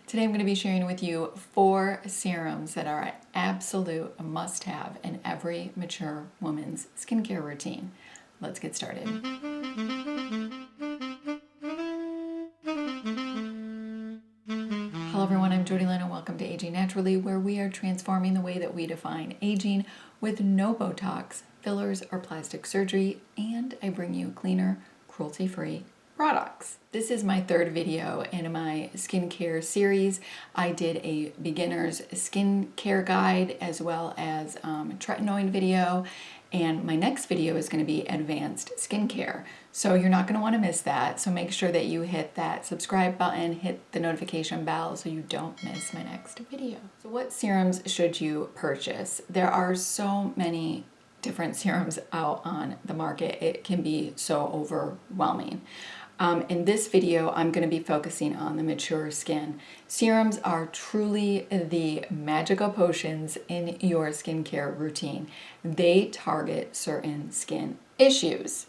Today I'm going to be sharing with you 4 serums that are an absolute must-have in every mature woman's skincare routine. Let's get started. Hello everyone, I'm Jodylynn and welcome to Aging Naturally, where we are transforming the way that we define aging with no Botox, fillers, or plastic surgery, and I bring you cleaner, cruelty-free products. This is my 3rd video in my skincare series. I did a beginner's skincare guide as well as Tretinoin video, and my next video is going to be advanced skincare. So you're not going to want to miss that. So make sure that you hit that subscribe button, hit the notification bell so you don't miss my next video. So what serums should you purchase? There are so many different serums out on the market. It can be so overwhelming. In this video, I'm going to be focusing on the mature skin. Serums are truly the magical potions in your skincare routine. They target certain skin issues.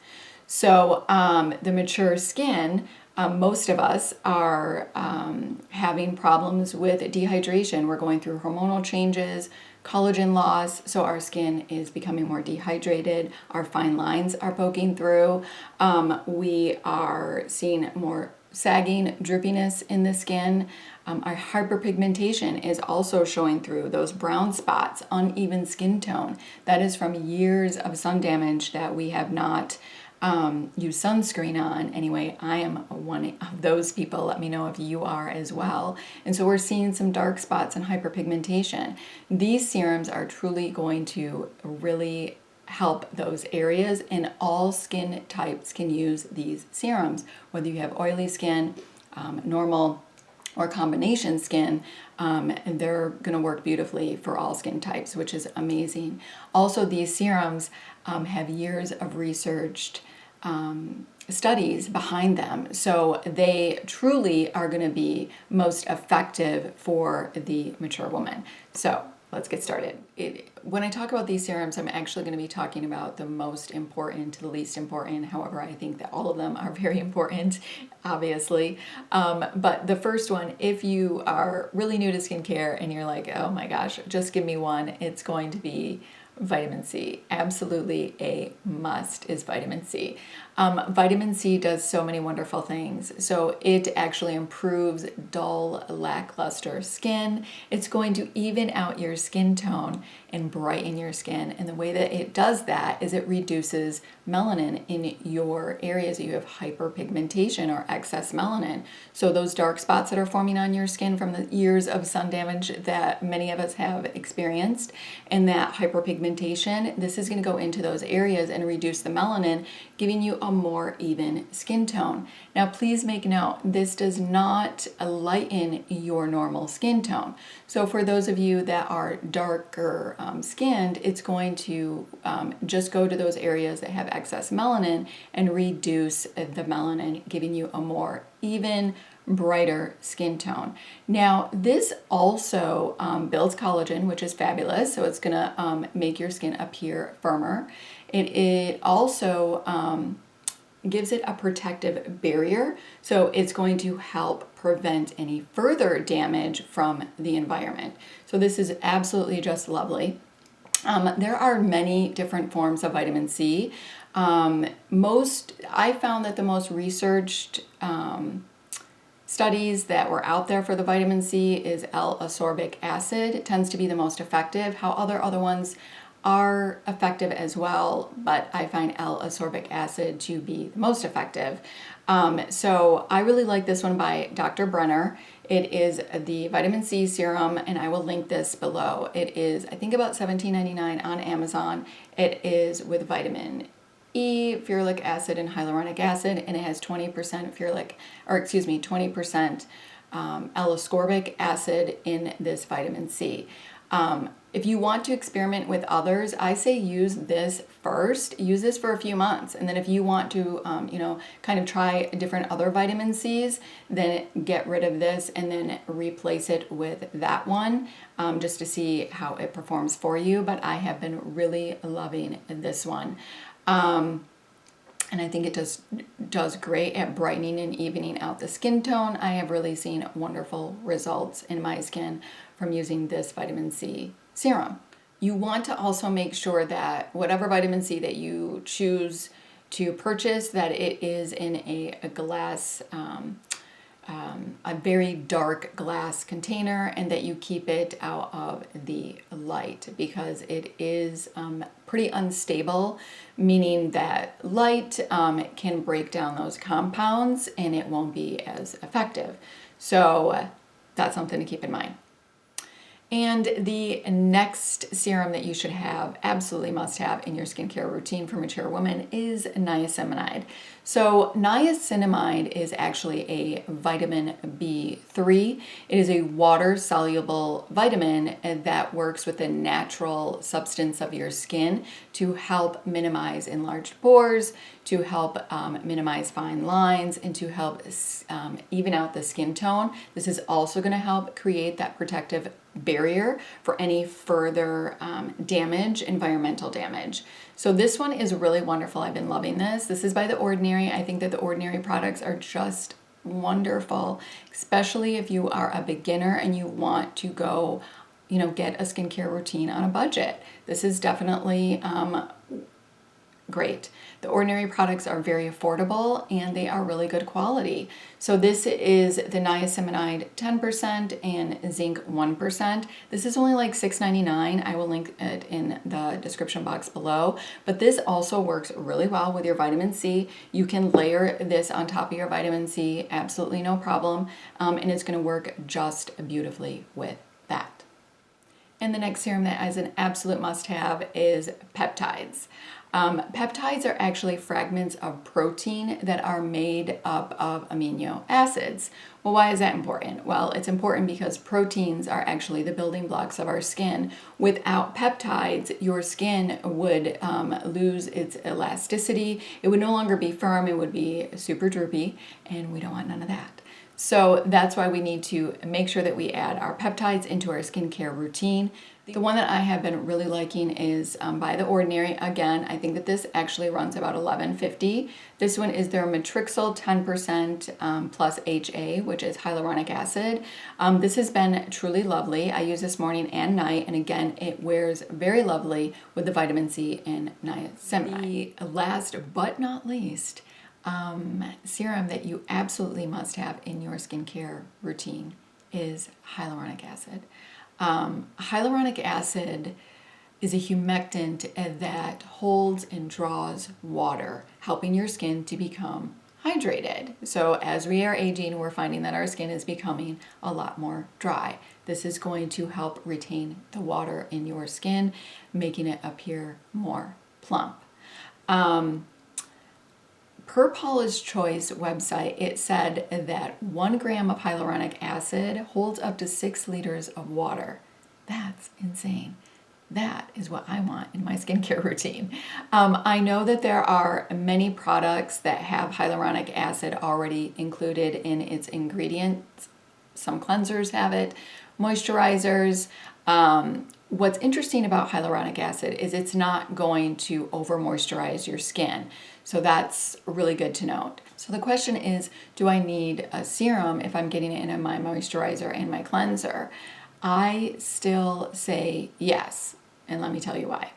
So the mature skin, most of us are having problems with dehydration. We're going through hormonal changes, collagen loss, so our skin is becoming more dehydrated. Our fine lines are poking through. We are seeing more sagging, droopiness in the skin. Our hyperpigmentation is also showing through, those brown spots, uneven skin tone. That is from years of sun damage that we have not use sunscreen on. Anyway, I am one of those people. Let me know if you are as well. And so we're seeing some dark spots and hyperpigmentation. These serums are truly going to really help those areas, and all skin types can use these serums, whether you have oily skin, normal, or combination skin, and they're going to work beautifully for all skin types, which is amazing. Also, these serums have years of researched studies behind them, so they truly are going to be most effective for the mature woman. So let's get started. When I talk about these serums, I'm actually going to be talking about the most important to the least important. However, I think that all of them are very important, obviously. But the first one, if you are really new to skincare and you're like, oh my gosh, just give me one, it's going to be vitamin C. Absolutely a must is vitamin C. Vitamin C does so many wonderful things. So it actually improves dull, lackluster skin. It's going to even out your skin tone and brighten your skin. And the way that it does that is it reduces melanin in your areas that you have hyperpigmentation or excess melanin. So those dark spots that are forming on your skin from the years of sun damage that many of us have experienced, and that hyperpigmentation, this is going to go into those areas and reduce the melanin, giving you a more even skin tone. Now, please make note, this does not lighten your normal skin tone. So for those of you that are darker skinned, it's going to just go to those areas that have excess melanin and reduce the melanin, giving you a more even, brighter skin tone. Now, this also builds collagen, which is fabulous. So it's going to make your skin appear firmer. It also gives it a protective barrier. So it's going to help prevent any further damage from the environment. So this is absolutely just lovely. There are many different forms of vitamin C. I found that the most researched studies that were out there for the vitamin C is L-ascorbic acid. It tends to be the most effective. How other ones are effective as well, but I find L-ascorbic acid to be the most effective. So I really like this one by Dr. Brenner. It is the vitamin C serum, and I will link this below. It is, I think, about $17.99 on Amazon. It is with vitamin E, ferulic acid, and hyaluronic acid, and it has 20% 20% L-ascorbic acid in this vitamin C. If you want to experiment with others, I say use this first. Use this for a few months, and then if you want to, kind of try different other vitamin C's, then get rid of this and then replace it with that one, just to see how it performs for you. But I have been really loving this one. and I think it does great at brightening and evening out the skin tone. I have really seen wonderful results in my skin from using this vitamin C serum. You want to also make sure that whatever vitamin C that you choose to purchase, that it is in a glass, a very dark glass container, and that you keep it out of the light, because it is pretty unstable, meaning that light can break down those compounds and it won't be as effective. So that's something to keep in mind. And the next serum that you should have, absolutely must have in your skincare routine for mature women, is niacinamide. So niacinamide is actually a vitamin B3. It is a water-soluble vitamin that works with the natural substance of your skin to help minimize enlarged pores, to help minimize fine lines, and to help even out the skin tone. This is also going to help create that protective barrier for any further damage, environmental damage. So this one is really wonderful. I've been loving this. This is by The Ordinary. I think that The Ordinary products are just wonderful, especially if you are a beginner and you want to go, get a skincare routine on a budget. This is definitely great. The Ordinary products are very affordable and they are really good quality. So this is the niacinamide 10% and zinc 1%. This is only like $6.99. I will link it in the description box below. But this also works really well with your vitamin C. You can layer this on top of your vitamin C, absolutely no problem. And it's going to work just beautifully with that. And the next serum that is an absolute must-have is peptides. Peptides are actually fragments of protein that are made up of amino acids. Well, why is that important? Well, it's important because proteins are actually the building blocks of our skin. Without peptides, your skin would lose its elasticity. It would no longer be firm, it would be super droopy, and we don't want none of that. So that's why we need to make sure that we add our peptides into our skincare routine. The one that I have been really liking is by The Ordinary. Again, I think that this actually runs about $11.50. This one is their Matrixyl 10% plus HA, which is hyaluronic acid. This has been truly lovely. I use this morning and night, and again, it wears very lovely with the vitamin C and niacinamide. The last but not least, serum that you absolutely must have in your skincare routine is hyaluronic acid. Hyaluronic acid is a humectant that holds and draws water, helping your skin to become hydrated. So as we are aging, we're finding that our skin is becoming a lot more dry. This is going to help retain the water in your skin, making it appear more plump. Per Paula's Choice website, it said that 1 gram of hyaluronic acid holds up to 6 liters of water. That's insane. That is what I want in my skincare routine. I know that there are many products that have hyaluronic acid already included in its ingredients. Some cleansers have it, moisturizers. What's interesting about hyaluronic acid is it's not going to over moisturize your skin. So that's really good to note. So the question is, do I need a serum if I'm getting it in my moisturizer and my cleanser? I still say yes, and let me tell you why.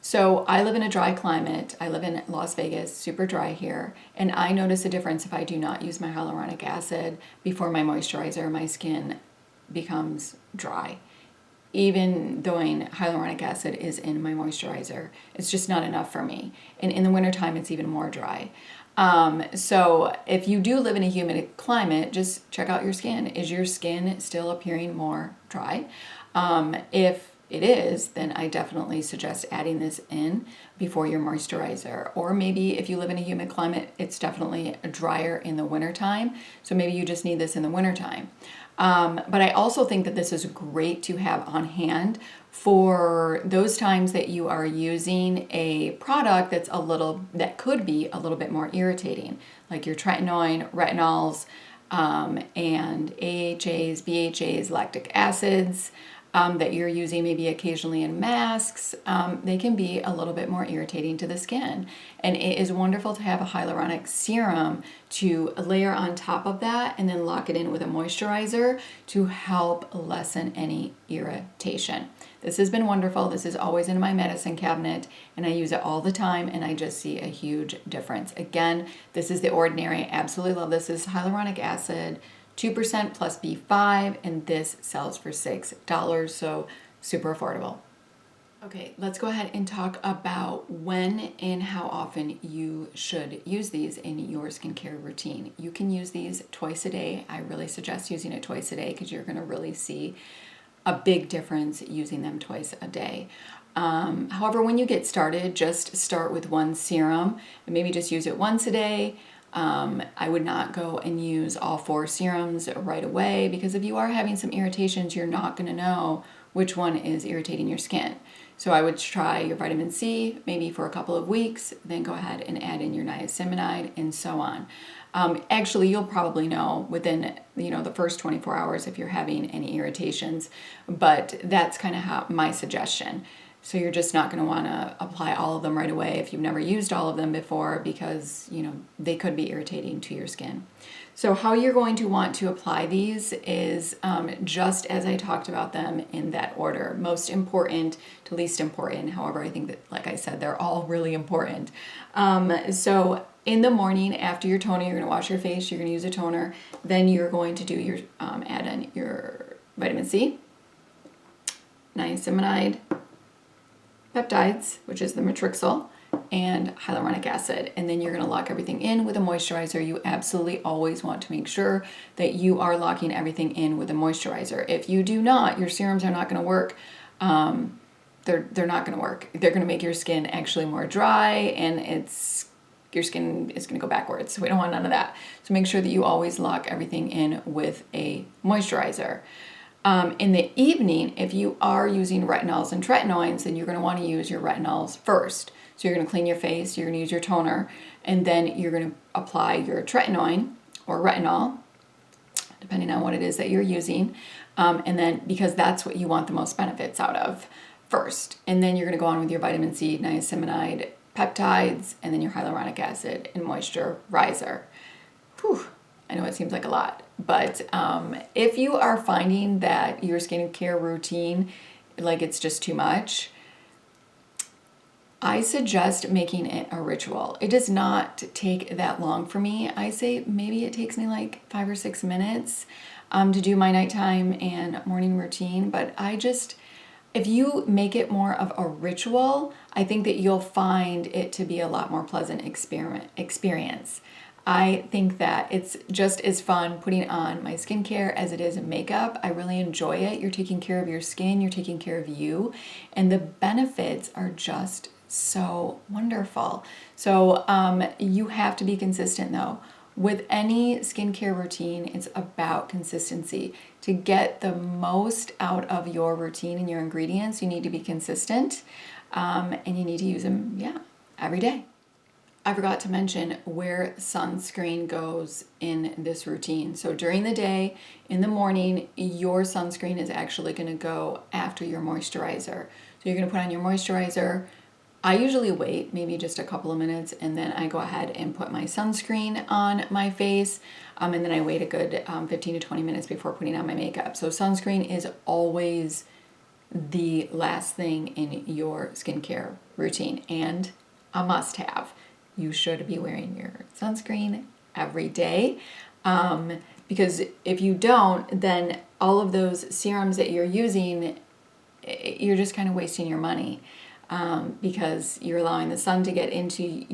So I live in a dry climate. I live in Las Vegas, super dry here, and I notice a difference if I do not use my hyaluronic acid before my moisturizer. My skin becomes dry. Even though hyaluronic acid is in my moisturizer, it's just not enough for me. And in the wintertime, it's even more dry. So if you do live in a humid climate, just check out your skin. Is your skin still appearing more dry? If it is, then I definitely suggest adding this in before your moisturizer. Or maybe if you live in a humid climate, it's definitely drier in the wintertime. So maybe you just need this in the wintertime. But I also think that this is great to have on hand for those times that you are using a product that could be a little bit more irritating, like your tretinoin, retinols, and AHAs, BHAs, lactic acids. that you're using maybe occasionally in masks, they can be a little bit more irritating to the skin. And it is wonderful to have a hyaluronic serum to layer on top of that and then lock it in with a moisturizer to help lessen any irritation. This has been wonderful. This is always in my medicine cabinet and I use it all the time and I just see a huge difference. Again, this is the Ordinary. I absolutely love this. This is hyaluronic acid, 2% plus B5, and this sells for $6, so super affordable. Okay, let's go ahead and talk about when and how often you should use these in your skincare routine. You can use these twice a day. I really suggest using it twice a day because you're going to really see a big difference using them twice a day. However, when you get started, just start with one serum and maybe just use it once a day. I would not go and use all 4 serums right away because if you are having some irritations, you're not going to know which one is irritating your skin. So I would try your vitamin C maybe for a couple of weeks, then go ahead and add in your niacinamide and so on. Actually, you'll probably know within the first 24 hours if you're having any irritations, but that's kind of how my suggestion. So you're just not going to want to apply all of them right away if you've never used all of them before because, they could be irritating to your skin. So how you're going to want to apply these is just as I talked about them in that order. Most important to least important. However, I think that, like I said, they're all really important. So in the morning after your toner, you're going to wash your face, you're going to use a toner. Then you're going to do your add in your vitamin C, niacinamide, peptides, which is the Matrixyl, and hyaluronic acid. And then you're going to lock everything in with a moisturizer. You absolutely always want to make sure that you are locking everything in with a moisturizer. If you do not, your serums are not going to work. They're not going to work. They're going to make your skin actually more dry and your skin is going to go backwards. So we don't want none of that. So make sure that you always lock everything in with a moisturizer. In the evening, if you are using retinols and tretinoins, then you're going to want to use your retinols first. So you're going to clean your face, you're going to use your toner, and then you're going to apply your tretinoin or retinol, depending on what it is that you're using. And then, because that's what you want the most benefits out of first. And then you're going to go on with your vitamin C, niacinamide, peptides, and then your hyaluronic acid and moisturizer. Whew, I know it seems like a lot. But if you are finding that your skincare routine, like it's just too much, I suggest making it a ritual. It does not take that long for me. I say maybe it takes me like 5 or 6 minutes to do my nighttime and morning routine. But if you make it more of a ritual, I think that you'll find it to be a lot more pleasant experience. I think that it's just as fun putting on my skincare as it is makeup. I really enjoy it. You're taking care of your skin, you're taking care of you, and the benefits are just so wonderful. So you have to be consistent though. With any skincare routine, it's about consistency. To get the most out of your routine and your ingredients, you need to be consistent and you need to use them, every day. I forgot to mention where sunscreen goes in this routine. So during the day, in the morning, your sunscreen is actually going to go after your moisturizer. So you're going to put on your moisturizer. I usually wait maybe just a couple of minutes and then I go ahead and put my sunscreen on my face and then I wait a good 15 to 20 minutes before putting on my makeup. So sunscreen is always the last thing in your skincare routine and a must-have. You should be wearing your sunscreen every day because if you don't, then all of those serums that you're using, you're just kind of wasting your money because you're allowing the sun to get onto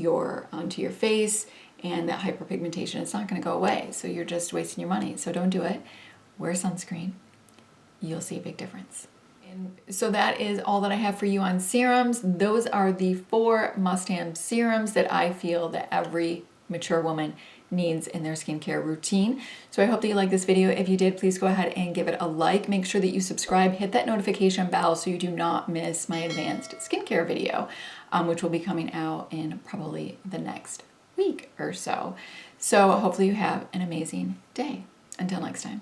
your face and that hyperpigmentation, it's not going to go away. So you're just wasting your money. So don't do it. Wear sunscreen. You'll see a big difference. And so that is all that I have for you on serums. Those are the 4 must-have serums that I feel that every mature woman needs in their skincare routine. So I hope that you like this video. If you did, please go ahead and give it a like. Make sure that you subscribe, hit that notification bell so you do not miss my advanced skincare video, which will be coming out in probably the next week or so. So hopefully you have an amazing day. Until next time.